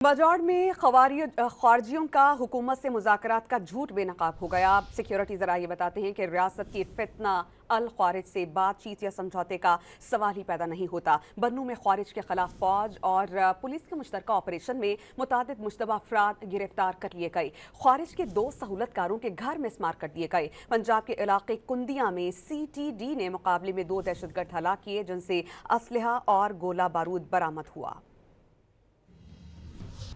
बाजौड़ में खारजियों का हुकूमत से मुज़ाकरात का झूठ बेनकाब हो गया। सिक्योरिटी ज़रा ये बताते हैं कि रियासत की फितना अल ख्वारिज से बातचीत या समझौते का सवाल ही पैदा नहीं होता। बन्नू में ख्वारिज के खिलाफ फौज और पुलिस के मुश्तरका ऑपरेशन में मुतादिद मुश्तबा अफराद गिरफ्तार कर लिए गए। ख्वारिज के 2 सहूलतकारों के घर मिसमार कर दिए गए। पंजाब के इलाके कुंदिया में CTD ने मुकाबले में 2 दहशतगर्द हलाक किए, जिनसे असलहा और गोला बारूद बरामद हुआ।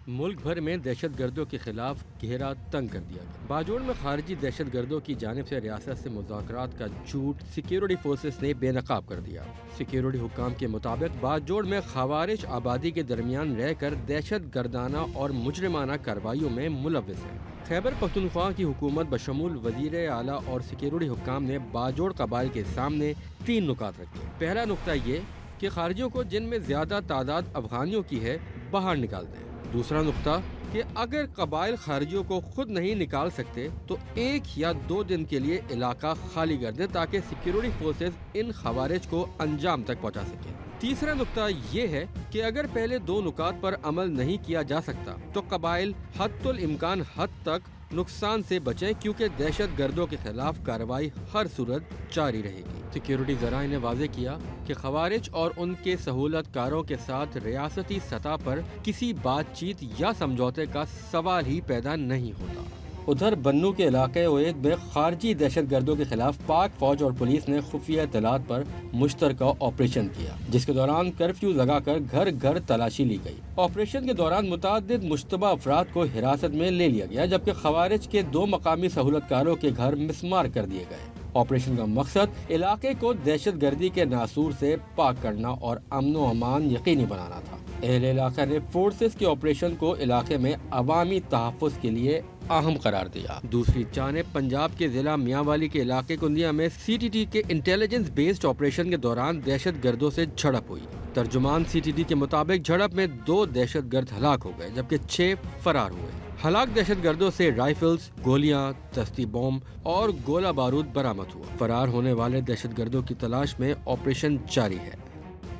मुल्क भर में दहशत गर्दों के खिलाफ घेरा तंग कर दिया गया। बाजौड़ में खारजी दहशत गर्दों की जानिब से रियासत से मुज़ाकरात का झूठ सिक्योरिटी फोर्सेस ने बेनकाब कर दिया। सिक्योरिटी हुक्काम के मुताबिक बाजौड़ में खवारिज आबादी के दरमियान रहकर दहशत गर्दाना और मुजरिमाना कार्रवाइयों में मुलव्विस है। खैबर पख्तूनख्वा की हुकूमत बशमूल वजीर आला और सिक्योरिटी हुक्काम ने बाजौड़ कबाइल के सामने 3 नुकात रखे। पहला नुकता ये कि खारजियों को जिनमें ज्यादा तादाद अफगानियों की है बाहर निकाल दें। दूसरा नुकता कि अगर कबाइल खारजियों को खुद नहीं निकाल सकते तो 1 या 2 दिन के लिए इलाका खाली कर दें ताकि सिक्योरिटी फोर्सेस इन खवारिज को अंजाम तक पहुंचा सकें। तीसरा नुकता ये है कि अगर पहले 2 नुकात पर अमल नहीं किया जा सकता तो कबाइल हद्दुल इम्कान हद तक नुकसान से बचें, क्योंकि दहशत गर्दों के खिलाफ कार्रवाई हर सूरत जारी रहेगी। सिक्योरिटी ज़राए ने वाज़े किया कि खवारिज और उनके सहूलतकारों के साथ रियासती सतह पर किसी बातचीत या समझौते का सवाल ही पैदा नहीं होता। उधर बन्नू के इलाके ओएद में खारजी दहशत गर्दों के खिलाफ पाक फौज और पुलिस ने खुफिया इत्तलात पर मुश्तरका ऑपरेशन किया, जिसके दौरान कर्फ्यू लगाकर घर घर तलाशी ली गई। ऑपरेशन के दौरान मुतादिद मुश्तबा अफराद को हिरासत में ले लिया गया, जबकि खवारिज के 2 मकामी सहूलतकारों के घर मिसमार कर दिए गए। ऑपरेशन का मकसद इलाके को दहशत गर्दी के नासूर से पाक करना और अमन व अमान यकीनी बनाना था। अहले इलाका ने फोर्सेस के ऑपरेशन को इलाके में अवामी तहफ़्फ़ुज़ के लिए अहम करार दिया। दूसरी जानिब पंजाब के जिला मियांवाली के इलाके कुंदिया में CTD के इंटेलिजेंस बेस्ड ऑपरेशन के दौरान दहशत गर्दों से झड़प हुई। तर्जुमान CTD के मुताबिक झड़प में 2 दहशत गर्द हलाक हो गए, जबकि 6 फरार हुए। हलाक दहशत गर्दों से राइफल्स, गोलियां, दस्ती बम और गोला बारूद बरामद हुआ। फरार होने वाले दहशत गर्दों की तलाश में ऑपरेशन जारी है।